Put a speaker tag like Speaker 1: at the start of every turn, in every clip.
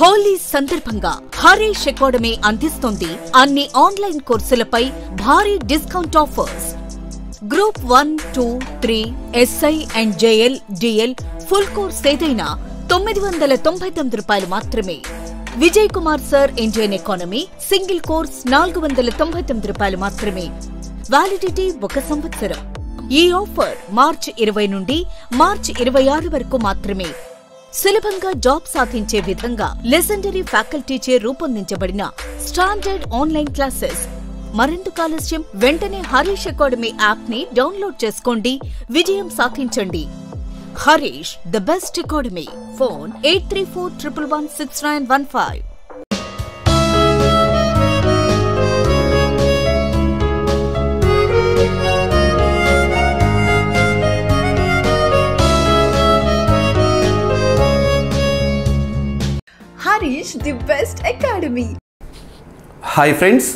Speaker 1: హోలీ సందర్భంగా హరీష్ అకాడమీ అందిస్తోంది అన్ని ఆన్లైన్ కోర్సులపై భారీ discount offers. Group 1, 2, 3, SI and JL, DL full course ఏదైనా ₹999 మాత్రమే. Vijay Kumar sir Indian economy single course ₹499 మాత్రమే. వ్యాలిడిటీ 1 సంవత్సరం. ఈ ఆఫర్ మార్చి 20 నుండి మార్చి 26 వరకు మాత్రమే. సులభంగా జాబ్ సాధించే విధంగా లెజెండరీ ఫ్యాకల్టీచే రూపొందించబడిన స్టాండర్డ్ ఆన్లైన్ క్లాసెస్. మరెందుకు ఆలస్యం? వెంటనే హరీష్ అకాడమీ యాప్ ని డౌన్లోడ్ చేసుకోండి, విజయం సాధించండి. Harish the best academy. Phone 8341116915.
Speaker 2: Harish, the best academy.
Speaker 3: Hi friends,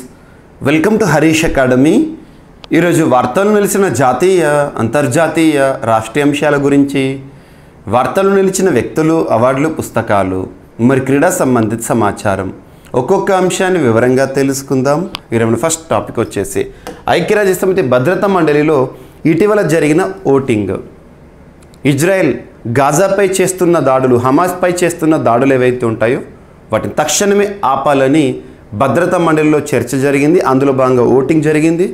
Speaker 3: welcome to Harish Academy. ఈరోజు వార్తలు నిలిచిన జాతీయ, అంతర్జాతీయ, రాష్ట్రీయ అంశాల గురించి, వార్తలు నిలిచిన వ్యక్తులు, అవార్డులు, పుస్తకాలు, మరి క్రీడా సంబంధిత సమాచారం ఒక్కొక్క అంశాన్ని వివరంగా తెలుసుకుందాం. ఈరోజు ఫస్ట్ టాపిక్ వచ్చేసి ఐక్యరాజ్యసమితి భద్రతా మండలిలో ఇటీవల జరిగిన ఓటింగ్. ఇజ్రాయెల్ గాజాపై చేస్తున్న దాడులు, హమాస్పై చేస్తున్న దాడులు ఏవైతే ఉంటాయో వాటిని తక్షణమే ఆపాలని భద్రతా మండలిలో చర్చ జరిగింది. అందులో భాగంగా ఓటింగ్ జరిగింది.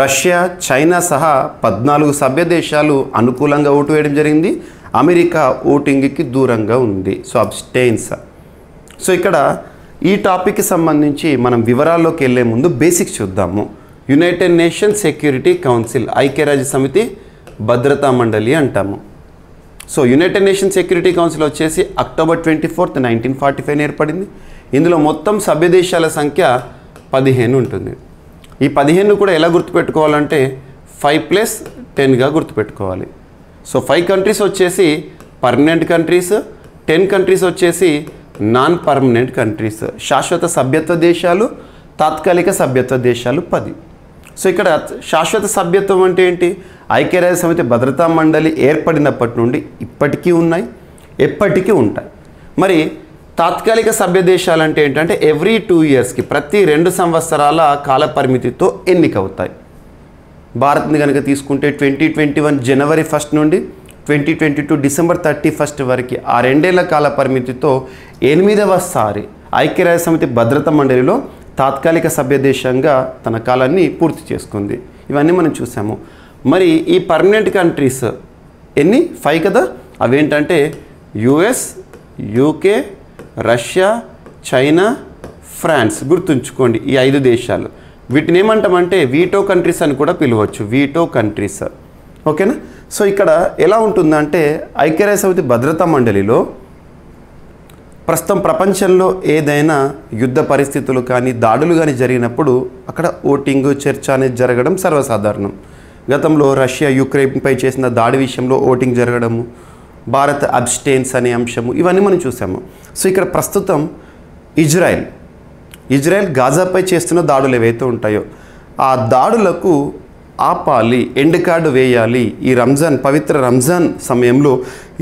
Speaker 3: రష్యా, చైనా సహా 14 సభ్య దేశాలు అనుకూలంగా ఓటు వేయడం జరిగింది. అమెరికా ఓటింగ్కి దూరంగా ఉంది. సో అబ్స్టెయిన్స్. సో ఇక్కడ ఈ టాపిక్కి సంబంధించి మనం వివరాల్లోకి వెళ్ళే ముందు బేసిక్స్ చూద్దాము. యునైటెడ్ నేషన్స్ సెక్యూరిటీ కౌన్సిల్, ఐక్యరాజ్య సమితి భద్రతా మండలి అంటాము. So United nations security council వచ్చేసి October 24, 1945 ఏర్పడింది. ఇందులో మొత్తం సభ్య దేశాల సంఖ్య 15 ఉంటుంది. ఈ 15 కూడా ఎలా గుర్తుపెట్టుకోవాలంటే 5+10గా గుర్తుపెట్టుకోవాలి. సో 5 కంట్రీస్ వచ్చేసి పర్మనెంట్ కంట్రీస్, 10 కంట్రీస్ వచ్చేసి నాన్ పర్మనెంట్ కంట్రీస్. శాశ్వత సభ్యత్వ దేశాలు, తాత్కాలిక సభ్యత్వ దేశాలు 10. సో ఇక్కడ శాశ్వత సభ్యత్వం అంటే ఏంటి? ఐక్యరాజ్య సమితి భద్రతా మండలి ఏర్పడినప్పటి నుండి ఇప్పటికీ ఉన్నాయి, ఎప్పటికీ ఉంటాయి. మరి తాత్కాలిక సభ్య దేశాలు అంటే ఏంటంటే ఎవ్రీ 2 ఇయర్స్కి, ప్రతి 2 సంవత్సరాల కాల పరిమితితో ఎన్నికవుతాయి. భారత్ని కనుక తీసుకుంటే 2021 జనవరి 1 నుండి 2022 డిసెంబర్ 31 వరకు, ఆ 2 ఏళ్ల కాల పరిమితితో 8వసారి ఐక్యరాజ్య సమితి భద్రతా మండలిలో తాత్కాలిక సభ్య దేశంగా తన కాలాన్ని పూర్తి చేసుకుంది. ఇవన్నీ మనం చూసాము. మరి ఈ పర్మనెంట్ కంట్రీస్ ఎన్ని? 5 కదా. అవేంటంటే US, UK, Russia, China, France. గుర్తుంచుకోండి ఈ 5 దేశాలు. వీటిని ఏమంటామంటే వీటో కంట్రీస్ అని కూడా పిలవచ్చు. Veto countries. ఓకేనా? సో ఇక్కడ ఎలా ఉంటుందంటే ఐక్యరాజ్య సమితి భద్రతా మండలిలో ప్రస్తుతం ప్రపంచంలో ఏదైనా యుద్ధ పరిస్థితులు కానీ, దాడులు కానీ జరిగినప్పుడు అక్కడ ఓటింగ్, చర్చ అనేది జరగడం సర్వసాధారణం. గతంలో రష్యా యుక్రెయిన్పై చేసిన దాడి విషయంలో ఓటింగ్ జరగడము, భారత్ అబ్స్టెయిన్స్ అనే అంశము, ఇవన్నీ మనం చూసాము. సో ఇక్కడ ప్రస్తుతం ఇజ్రాయెల్ గాజాపై చేస్తున్న దాడులు ఏవైతే ఉంటాయో ఆ దాడులకు ఆపాలి, ఎండ్ కార్డు వేయాలి. ఈ పవిత్ర రంజాన్ సమయంలో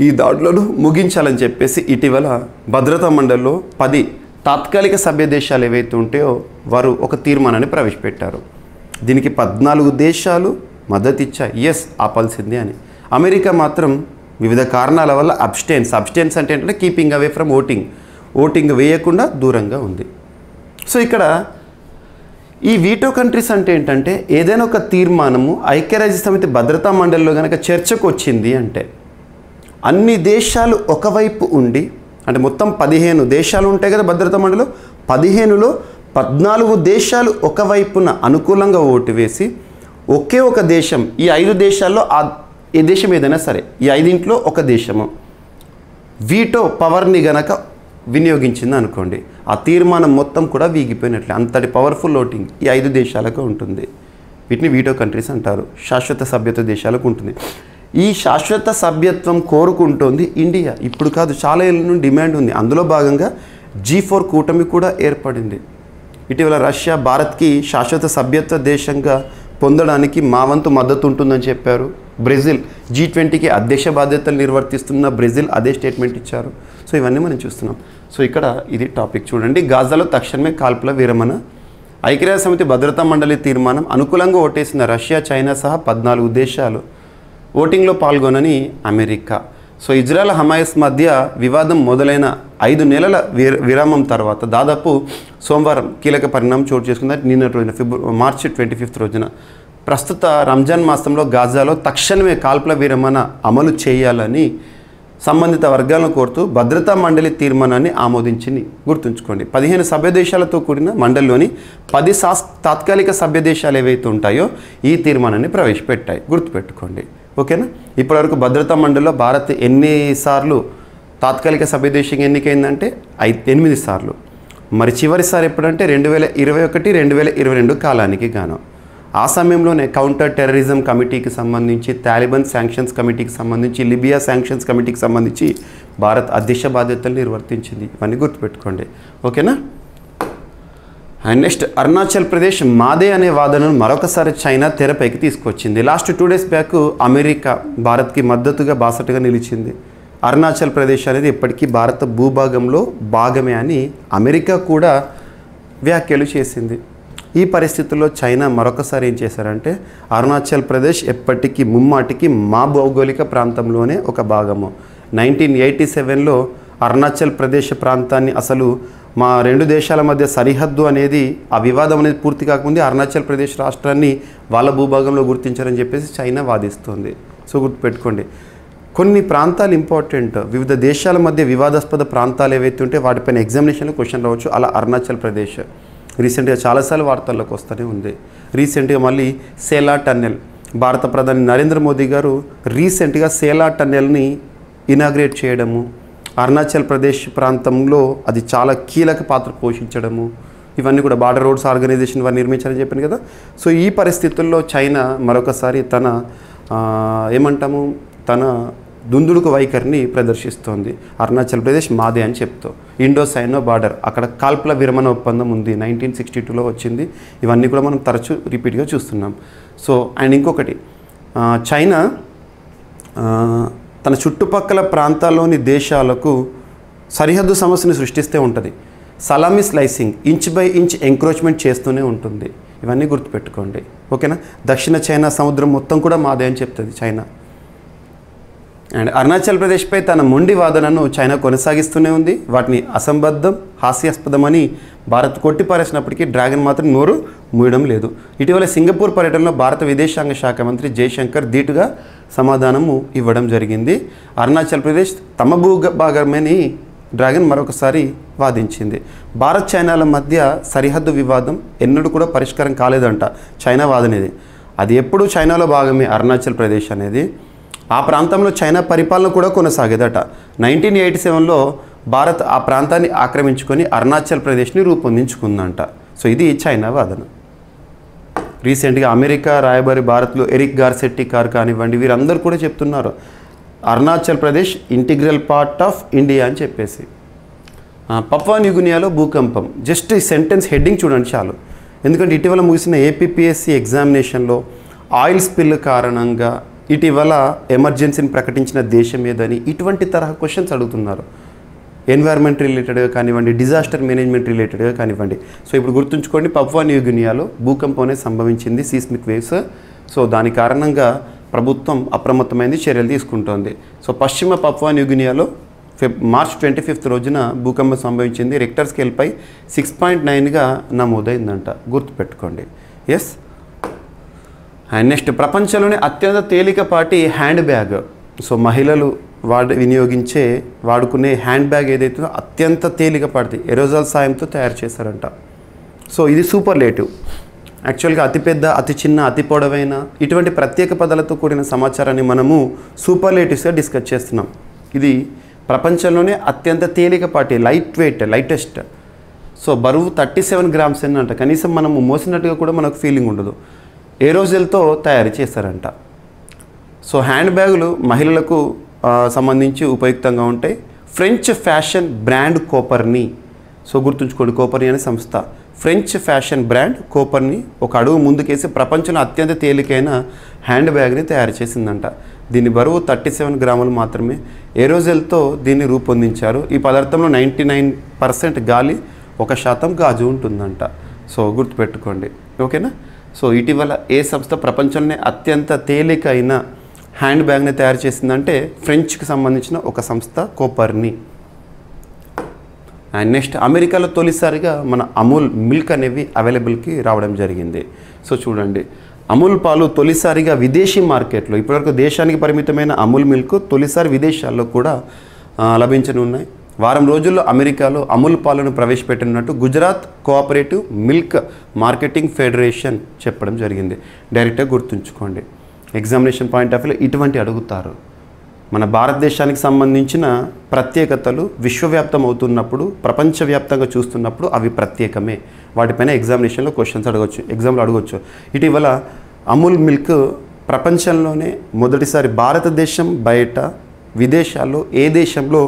Speaker 3: ఈ దాడులను ముగించాలని చెప్పేసి ఇటీవల భద్రతా మండలిలో 10 తాత్కాలిక సభ్య దేశాలు ఏవైతే ఉంటాయో వారు ఒక తీర్మానాన్ని ప్రవేశపెట్టారు. దీనికి 14 దేశాలు మద్దతు ఇచ్చాయి, ఎస్ ఆపాల్సిందే అని. అమెరికా మాత్రం వివిధ కారణాల వల్ల అబ్స్టెయిన్స్ అంటే ఏంటంటే కీపింగ్ అవే ఫ్రమ్ ఓటింగ్ వేయకుండా దూరంగా ఉంది. సో ఇక్కడ ఈ వీటో కంట్రీస్ అంటే ఏంటంటే ఏదైనా ఒక తీర్మానము ఐక్యరాజ్య సమితి భద్రతా మండలిలో కనుక చర్చకు వచ్చింది అంటే అన్ని దేశాలు ఒకవైపు ఉండి, అంటే మొత్తం 15 దేశాలు ఉంటాయి కదా భద్రతా మండలిలో, 15లో 14 దేశాలు ఒకవైపున అనుకూలంగా ఓటు వేసి ఒకే ఒక దేశం, ఈ 5 దేశాల్లో ఏ దేశం ఏదైనా సరే, ఈ 5ఇంట్లో ఒక దేశము వీటో పవర్ని గనక వినియోగించింది అనుకోండి, ఆ తీర్మానం మొత్తం కూడా వీగిపోయినట్లే. అంతటి పవర్ఫుల్ ఓటింగ్ ఈ 5 దేశాలకు ఉంటుంది. వీటిని వీటో కంట్రీస్ అంటారు. శాశ్వత సభ్యత్వ దేశాలకు ఉంటుంది. ఈ శాశ్వత సభ్యత్వం కోరుకుంటోంది ఇండియా. ఇప్పుడు కాదు, చాలా ఏళ్ళ నుండి డిమాండ్ ఉంది. అందులో భాగంగా G4 కూటమి కూడా ఏర్పడింది. ఇటీవల రష్యా భారత్కి శాశ్వత సభ్యత్వ దేశంగా పొందడానికి మా వంతు మద్దతు ఉంటుందని చెప్పారు. బ్రెజిల్ G20కి అధ్యక్ష బాధ్యతలు నిర్వర్తిస్తున్న బ్రెజిల్ అదే స్టేట్మెంట్ ఇచ్చారు. సో ఇవన్నీ మనం చూస్తున్నాం. సో ఇక్కడ ఇది టాపిక్ చూడండి. గాజాలో తక్షణమే కాల్పుల విరమణ. ఐక్యరాజ్య సమితి భద్రతా మండలి తీర్మానం అనుకూలంగా ఓటేసిన రష్యా, చైనా సహా 14 దేశాలు ఓటింగ్లో పాల్గొనని అమెరికా. సో ఇజ్రాయెల్ హమాయస్ మధ్య వివాదం మొదలైన 5 నెలల విరామం తర్వాత దాదాపు సోమవారం కీలక పరిణామం చోటు చేసుకుంది. నిన్నటి రోజున మార్చి 25 రోజున ప్రస్తుత రంజాన్ మాసంలో గాజాలో తక్షణమే కాల్పుల విరమణ అమలు చేయాలని సంబంధిత వర్గాలను కోరుతూ భద్రతా మండలి తీర్మానాన్ని ఆమోదించింది. గుర్తుంచుకోండి, 15 సభ్య దేశాలతో కూడిన మండలిలోని 10 తాత్కాలిక సభ్య దేశాలు ఏవైతే ఉంటాయో ఈ తీర్మానాన్ని ప్రవేశపెట్టాయి. గుర్తుపెట్టుకోండి, ఓకేనా. ఇప్పటివరకు భద్రతా మండలిలో భారత్ ఎన్నిసార్లు తాత్కాలిక సభ్య దేశంగా ఎన్నికైందంటే 8 సార్లు. మరి చివరిసారి ఎప్పుడంటే 2021, 2022 కాలానికి గాను. ఆ సమయంలోనే కౌంటర్ టెర్రరిజం కమిటీకి సంబంధించి, తాలిబాన్ శాంక్షన్స్ కమిటీకి సంబంధించి, లిబియా శాంక్షన్స్ కమిటీకి సంబంధించి భారత్ అధ్యక్ష బాధ్యతలు నిర్వర్తించింది. ఇవన్నీ గుర్తుపెట్టుకోండి, ఓకేనా. అండ్ నెక్స్ట్, అరుణాచల్ ప్రదేశ్ మాదే అనే వాదనను మరొకసారి చైనా తెరపైకి తీసుకొచ్చింది. లాస్ట్ 2 days బ్యాక్ అమెరికా భారత్కి మద్దతుగా బాసటగా నిలిచింది. అరుణాచల్ ప్రదేశ్ అనేది ఇప్పటికీ భారత భూభాగంలో భాగమే అని అమెరికా కూడా వ్యాఖ్యలు చేసింది. ఈ పరిస్థితుల్లో చైనా మరొకసారి ఏం చేశారంటే, అరుణాచల్ ప్రదేశ్ ఎప్పటికీ ముమ్మాటికి మా భౌగోళిక ప్రాంతంలోనే ఒక భాగము. 1987లో అరుణాచల్ ప్రదేశ్ ప్రాంతాన్ని అసలు మా 2 దేశాల మధ్య సరిహద్దు అనేది, ఆ వివాదం అనేది పూర్తి కాకముందే అరుణాచల్ ప్రదేశ్ రాష్ట్రాన్ని వాళ్ళ భూభాగంలో గుర్తించారని చెప్పేసి చైనా వాదిస్తుంది. సో గుర్తుపెట్టుకోండి, కొన్ని ప్రాంతాలు ఇంపార్టెంట్. వివిధ దేశాల మధ్య వివాదాస్పద ప్రాంతాలు ఏవైతే ఉంటే వాటిపైన ఎగ్జామినేషన్లో క్వశ్చన్ రావచ్చు. అలా అరుణాచల్ ప్రదేశ్ రీసెంట్గా చాలాసార్లు వార్తల్లోకి వస్తూనే ఉంది. రీసెంట్గా మళ్ళీ సేలా టన్నెల్, భారత ప్రధాని నరేంద్ర మోదీ గారు రీసెంట్గా సేలా టన్నెల్ని ఇనాగ్రేట్ చేయడము, అరుణాచల్ ప్రదేశ్ ప్రాంతంలో అది చాలా కీలక పాత్ర పోషించడము, ఇవన్నీ కూడా బార్డర్ రోడ్స్ ఆర్గనైజేషన్ వారు నిర్మించారని చెప్పాను కదా. సో ఈ పరిస్థితుల్లో చైనా మరొకసారి తన దుందుడుకు వైఖరిని ప్రదర్శిస్తోంది. అరుణాచల్ ప్రదేశ్ మాదే అని చెప్తూ ఇండో సైనో బార్డర్ అక్కడ కాల్పుల విరమణ ఒప్పందం ఉంది, 1962లో వచ్చింది. ఇవన్నీ కూడా మనం తరచూ రిపీట్గా చూస్తున్నాం. సో అండ్ ఇంకొకటి, చైనా తన చుట్టుపక్కల ప్రాంతాల్లోని దేశాలకు సరిహద్దు సమస్యను సృష్టిస్తూ ఉంటుంది. Salami slicing, inch by inch encroachment చేస్తూనే ఉంటుంది. ఇవన్నీ గుర్తుపెట్టుకోండి, ఓకేనా. దక్షిణ చైనా సముద్రం మొత్తం కూడా మాదే అని చెప్తుంది చైనా. అండ్ అరుణాచల్ ప్రదేశ్పై తన మొండి వాదనను చైనా కొనసాగిస్తూనే ఉంది. వాటిని అసంబద్ధం, హాస్యాస్పదమని భారత్ కొట్టిపారేసినప్పటికీ డ్రాగన్ మాత్రం నోరు మూయడం లేదు. ఇటీవల సింగపూర్ పర్యటనలో భారత విదేశాంగ శాఖ మంత్రి జయశంకర్ ధీటుగా సమాధానము ఇవ్వడం జరిగింది. అరుణాచల్ ప్రదేశ్ తమ భూభాగమని డ్రాగన్ మరొకసారి వాదించింది. భారత్ చైనాల మధ్య సరిహద్దు వివాదం ఎన్నడూ కూడా పరిష్కారం కాలేదంట చైనా వాదనేది. అది ఎప్పుడూ చైనాలో భాగమే అరుణాచల్ ప్రదేశ్ అనేది. ఆ ప్రాంతంలో చైనా పరిపాలన కూడా కొనసాగేదట. 1987లో భారత్ ఆ ప్రాంతాన్ని ఆక్రమించుకొని అరుణాచల్ ప్రదేశ్ని రూపొందించుకుందంట. సో ఇది చైనా వాదన. రీసెంట్గా అమెరికా రాయబారి భారత్లో ఎరిక్ గార్సెట్టి కార్ కానివ్వండి, వీరందరూ కూడా చెప్తున్నారు Arunachal Pradesh integral part of India అని చెప్పేసి. పపువా న్యూగినియాలో భూకంపం, జస్ట్ ఈ సెంటెన్స్ హెడ్డింగ్ చూడండి చాలు. ఎందుకంటే ఇటీవల ముగిసిన APPSC ఎగ్జామినేషన్లో ఆయిల్ స్పిల్ కారణంగా ఇటీవల ఎమర్జెన్సీని ప్రకటించిన దేశం ఏదని ఇటువంటి తరహా క్వశ్చన్స్ అడుగుతున్నారు. ఎన్వైర్న్మెంట్ రిలేటెడ్గా కానివ్వండి, డిజాస్టర్ మేనేజ్మెంట్ రిలేటెడ్గా కానివ్వండి. సో ఇప్పుడు గుర్తుంచుకోండి, పపువా న్యూగినియాలో భూకంపం అనేది సంభవించింది, సీస్మిక్ వేవ్స్. సో దాని కారణంగా ప్రభుత్వం అప్రమత్తమైంది, చర్యలు తీసుకుంటోంది. సో పశ్చిమ పపువా న్యూగినియాలో మార్చ్ 25 రోజున భూకంపం సంభవించింది. రిక్టర్ స్కేల్పై 6.9గా నమోదైందంట. గుర్తుపెట్టుకోండి. ఎస్. అండ్ నెక్స్ట్, ప్రపంచంలోనే అత్యంత తేలికపాటి హ్యాండ్ బ్యాగ్. సో మహిళలు వాడుకునే హ్యాండ్ బ్యాగ్ ఏదైతే అత్యంత తేలికపాటిది, ఎరోజాల్ సాయంతో తయారు చేశారంట. సో ఇది సూపర్లేటివ్. యాక్చువల్గా అతిపెద్ద, అతి చిన్న, అతి పొడవైన ఇటువంటి ప్రత్యేక పదాలతో కూడిన సమాచారాన్ని మనము సూపర్లేటివ్స్గా డిస్కస్ చేస్తున్నాం. ఇది ప్రపంచంలోనే అత్యంత తేలికపాటి, లైటెస్ట్. సో బరువు 37 grams అంట. కనీసం మనము మోసినట్టుగా కూడా మనకు ఫీలింగ్ ఉండదు. ఏరోజెల్తో తయారు చేస్తారంట. సో హ్యాండ్ బ్యాగులు మహిళలకు సంబంధించి ఉపయుక్తంగా ఉంటాయి. ఫ్రెంచ్ ఫ్యాషన్ బ్రాండ్ కోపర్ని, సో గుర్తుంచుకోండి, కోపర్ని అనే సంస్థ ఫ్రెంచ్ ఫ్యాషన్ బ్రాండ్ కోపర్ని ఒక అడుగు ముందుకేసి ప్రపంచంలో అత్యంత తేలికైన హ్యాండ్ బ్యాగ్ని తయారు చేసిందంట. దీని బరువు 37 గ్రాములు మాత్రమే. ఏరోజెల్తో దీన్ని రూపొందించారు. ఈ పదార్థంలో 99% గాలి, 1% గాజు ఉంటుందంట. సో గుర్తుపెట్టుకోండి, ఓకేనా. సో ఇటీవల ఏ సంస్థ ప్రపంచంలోనే అత్యంత తేలికైన హ్యాండ్ బ్యాగ్ని తయారు చేసిందంటే ఫ్రెంచ్కి సంబంధించిన ఒక సంస్థ కోపర్ని. అండ్ నెక్స్ట్, అమెరికాలో తొలిసారిగా మన అమూల్ మిల్క్ అనేవి అవైలబుల్కి రావడం జరిగింది. సో చూడండి, అమూల్ పాలు తొలిసారిగా విదేశీ మార్కెట్లో, ఇప్పటివరకు దేశానికి పరిమితమైన అమూల్ మిల్క్ తొలిసారి విదేశాల్లో కూడా లభించనున్నాయి. వారం రోజుల్లో అమెరికాలో అమూల్ పాలను ప్రవేశపెట్టనున్నట్టు Gujarat cooperative milk marketing federation చెప్పడం జరిగింది. డైరెక్ట్గా గుర్తుంచుకోండి, ఎగ్జామినేషన్ పాయింట్ ఆఫ్ వ్యూలో ఇటువంటి అడుగుతారు. మన భారతదేశానికి సంబంధించిన ప్రత్యేకతలు విశ్వవ్యాప్తం అవుతున్నప్పుడు, ప్రపంచవ్యాప్తంగా చూస్తున్నప్పుడు అవి ప్రత్యేకమే. వాటిపైన ఎగ్జామినేషన్లో క్వశ్చన్స్ అడగవచ్చు, ఎగ్జామ్లో అడగవచ్చు. ఇటీవల అమూల్ మిల్క్ ప్రపంచంలోనే మొదటిసారి భారతదేశం బయట విదేశాల్లో ఏ దేశంలో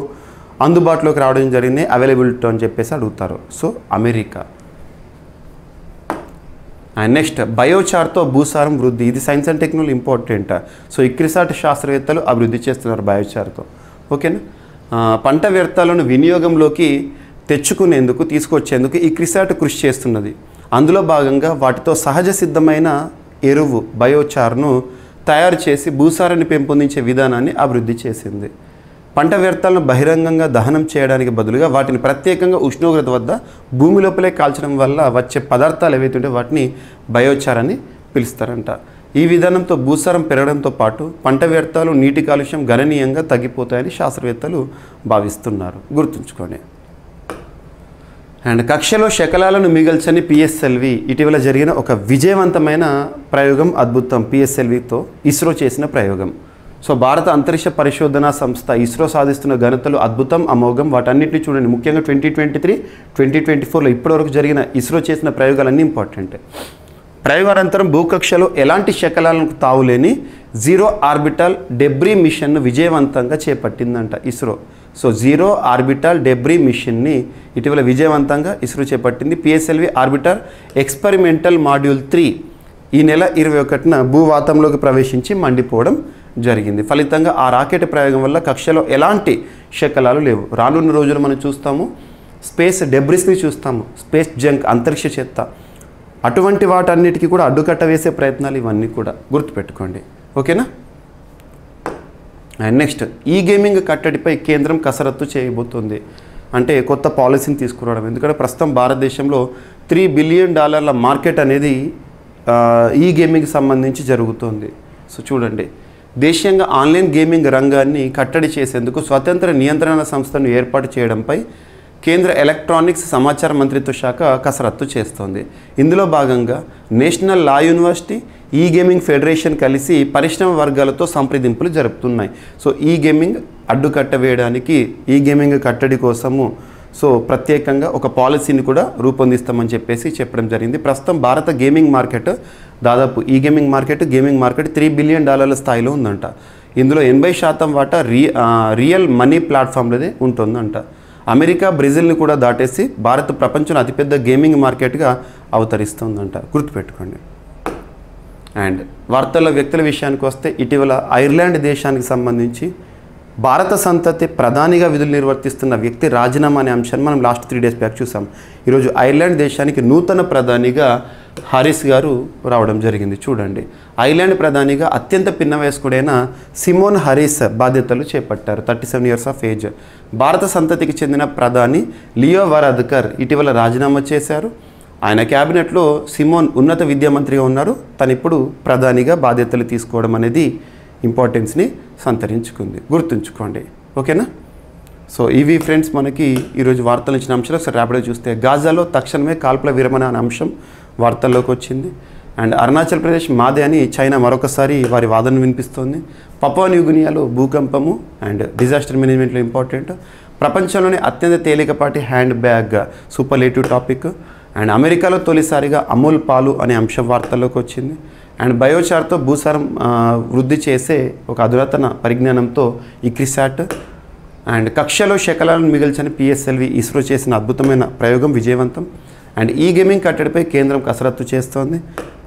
Speaker 3: అందుబాటులోకి రావడం జరిగింది, అవైలబిలిటీ అని చెప్పేసి అడుగుతారు. So America. అండ్ నెక్స్ట్, బయోచార్తో భూసారం వృద్ధి. ఇది science and technology important. So ICRISAT శాస్త్రవేత్తలు అభివృద్ధి చేస్తున్నారు బయోచార్తో, ఓకేనా. పంట వ్యర్థాలను వినియోగంలోకి తీసుకొచ్చేందుకు ఇక్రిసాట్ కృషి చేస్తున్నది. అందులో భాగంగా వాటితో సహజ సిద్ధమైన ఎరువు బయోచార్ను తయారు చేసి భూసారాన్ని పెంపొందించే విధానాన్ని అభివృద్ధి చేసింది. పంట వ్యర్థాలను బహిరంగంగా దహనం చేయడానికి బదులుగా వాటిని ప్రత్యేకంగా ఉష్ణోగ్రత వద్ద భూమి లోపలే కాల్చడం వల్ల వచ్చే పదార్థాలు ఏవైతే ఉంటే వాటిని బయోచార్ అని పిలుస్తారంట. ఈ విధానంతో భూసారం పెరగడంతో పాటు పంట వ్యర్థాలు, నీటి కాలుష్యం గణనీయంగా తగ్గిపోతాయని శాస్త్రవేత్తలు భావిస్తున్నారు. గుర్తుంచుకోండి. అండ్ కక్షలో శకలాలను మిగల్చని పిఎస్ఎల్వి. ఇటీవల జరిగిన ఒక విజయవంతమైన ప్రయోగం అద్భుతం. పిఎస్ఎల్వితో ఇస్రో చేసిన ప్రయోగం. సో భారత అంతరిక్ష పరిశోధనా సంస్థ ఇస్రో సాధిస్తున్న ఘనతలు అద్భుతం, అమోఘం. వాటన్నిటిని చూడండి. ముఖ్యంగా 2023, 2024లో ఇప్పటివరకు జరిగిన ఇస్రో చేసిన ప్రయోగాలన్నీ ఇంపార్టెంట్. ప్రయోగానంతరం భూకక్షలో ఎలాంటి శకలాలకు తావులేని జీరో ఆర్బిటాల్ డెబ్రీ మిషన్ను విజయవంతంగా చేపట్టిందంట ISRO. So zero orbital debris మిషన్ని ఇటీవల విజయవంతంగా ఇస్రో చేపట్టింది. పిఎస్ఎల్వి ఆర్బిటర్ ఎక్స్పెరిమెంటల్ మాడ్యూల్ 3 ఈ నెల 21న భూవాతంలోకి ప్రవేశించి మండిపోవడం జరిగింది. ఫలితంగా ఆ రాకెట్ ప్రయోగం వల్ల కక్షలో ఎలాంటి శకలాలు లేవు. రానున్న రోజులు మనం చూస్తాము స్పేస్ డెబ్రిస్ని చూస్తాము, స్పేస్ జంక్, అంతరిక్ష చెత్త, అటువంటి వాటన్నిటికీ కూడా అడ్డుకట్ట వేసే ప్రయత్నాలు ఇవన్నీ కూడా గుర్తుపెట్టుకోండి, ఓకేనా. అండ్ నెక్స్ట్, ఈ గేమింగ్ కట్టడిపై కేంద్రం కసరత్తు చేయబోతుంది. అంటే కొత్త పాలసీని తీసుకురావడం. ఎందుకంటే ప్రస్తుతం భారతదేశంలో $3 బిలియన్ మార్కెట్ అనేది ఈ గేమింగ్కి సంబంధించి జరుగుతుంది. సో చూడండి, దేశీయంగా ఆన్లైన్ గేమింగ్ రంగాన్ని కట్టడి చేసేందుకు స్వతంత్ర నియంత్రణ సంస్థను ఏర్పాటు చేయడంపై కేంద్ర ఎలక్ట్రానిక్స్ సమాచార మంత్రిత్వ శాఖ కసరత్తు చేస్తోంది. ఇందులో భాగంగా నేషనల్ లా యూనివర్సిటీ, ఈ గేమింగ్ ఫెడరేషన్ కలిసి పరిశ్రమ వర్గాలతో సంప్రదింపులు జరుపుతున్నాయి. సో ఈ గేమింగ్ అడ్డుకట్ట వేయడానికి, ఈ గేమింగ్ కట్టడి కోసము సో ప్రత్యేకంగా ఒక పాలసీని కూడా రూపొందిస్తామని చెప్పేసి చెప్పడం జరిగింది. ప్రస్తుతం భారత గేమింగ్ మార్కెట్ దాదాపు ఈ గేమింగ్ మార్కెట్ $3 బిలియన్ స్థాయిలో ఉందంట. ఇందులో 80% వాటా రియల్ మనీ ప్లాట్ఫామ్లదే ఉంటుందంట. అమెరికా, బ్రెజిల్ని కూడా దాటేసి భారత్ ప్రపంచంలో అతిపెద్ద గేమింగ్ మార్కెట్గా అవతరిస్తుందంట. గుర్తుపెట్టుకోండి. అండ్ వార్తల్లో వ్యక్తుల విషయానికి వస్తే, ఇటీవల ఐర్లాండ్ దేశానికి సంబంధించి భారత సంతతి ప్రధానిగా విధులు నిర్వర్తిస్తున్న వ్యక్తి రాజీనామా అనే అంశాన్ని మనం లాస్ట్ 3 డేస్ బ్యాక్ చూసాం. ఈరోజు ఐర్లాండ్ దేశానికి నూతన ప్రధానిగా హారిస్ గారు రావడం జరిగింది. చూడండి, ఐర్లాండ్ ప్రధానిగా అత్యంత పిన్న వయస్కుడైన సిమోన్ హారిస్ బాధ్యతలు చేపట్టారు. 37 years ఆఫ్ ఏజ్. భారత సంతతికి చెందిన ప్రధాని లియో వరాద్కర్ ఇటీవల రాజీనామా చేశారు. ఆయన క్యాబినెట్లో సిమోన్ ఉన్నత విద్యా మంత్రిగా ఉన్నారు. తను ఇప్పుడు ప్రధానిగా బాధ్యతలు తీసుకోవడం అనేది ఇంపార్టెన్స్ని సంతరించుకుంది. గుర్తుంచుకోండి, ఓకేనా. సో ఇవి ఫ్రెండ్స్ మనకి ఈరోజు వార్తలు ఇచ్చిన అంశాలు. ఒకసారి ర్యాపిడ్గా చూస్తే, గాజాలో తక్షణమే కాల్పుల విరమణ అనే అంశం వార్తల్లోకి వచ్చింది. అండ్ అరుణాచల్ ప్రదేశ్ మాదే అని చైనా మరొకసారి వారి వాదన వినిపిస్తోంది. పపువా న్యూగినియాలో భూకంపము అండ్ డిజాస్టర్ మేనేజ్మెంట్లో ఇంపార్టెంట్. ప్రపంచంలోనే అత్యంత తేలికపాటి hand bag superlative topic. And అమెరికాలో తొలిసారిగా అమూల్ పాలు అనే అంశం వార్తల్లోకి వచ్చింది. అండ్ బయోచార్తో భూసారం వృద్ధి చేసే ఒక అధునాతన పరిజ్ఞానంతో ఇక్రిసాట్. అండ్ కక్షలో శకలాలను మిగిల్చని పిఎస్ఎల్వి ఇస్రో చేసిన అద్భుతమైన ప్రయోగం విజయవంతం. అండ్ ఈ గేమింగ్ కట్టడిపై కేంద్రం కసరత్తు చేస్తోంది.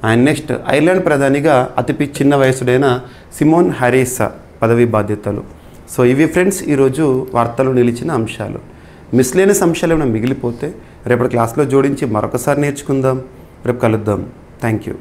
Speaker 3: అండ్ నెక్స్ట్ ఐర్లాండ్ ప్రధానిగా అతి చిన్న వయసుడైన సిమోన్ హ్యారిస్ పదవి బాధ్యతలు. సో ఇవి ఫ్రెండ్స్ ఈరోజు వార్తలు నిలిచిన అంశాలు. మిస్లేనియస్ అంశాలు ఏమైనా మిగిలిపోతే రేపటి క్లాస్లో జోడించి మరొకసారి నేర్చుకుందాం. రేపు కలుద్దాం. Thank you.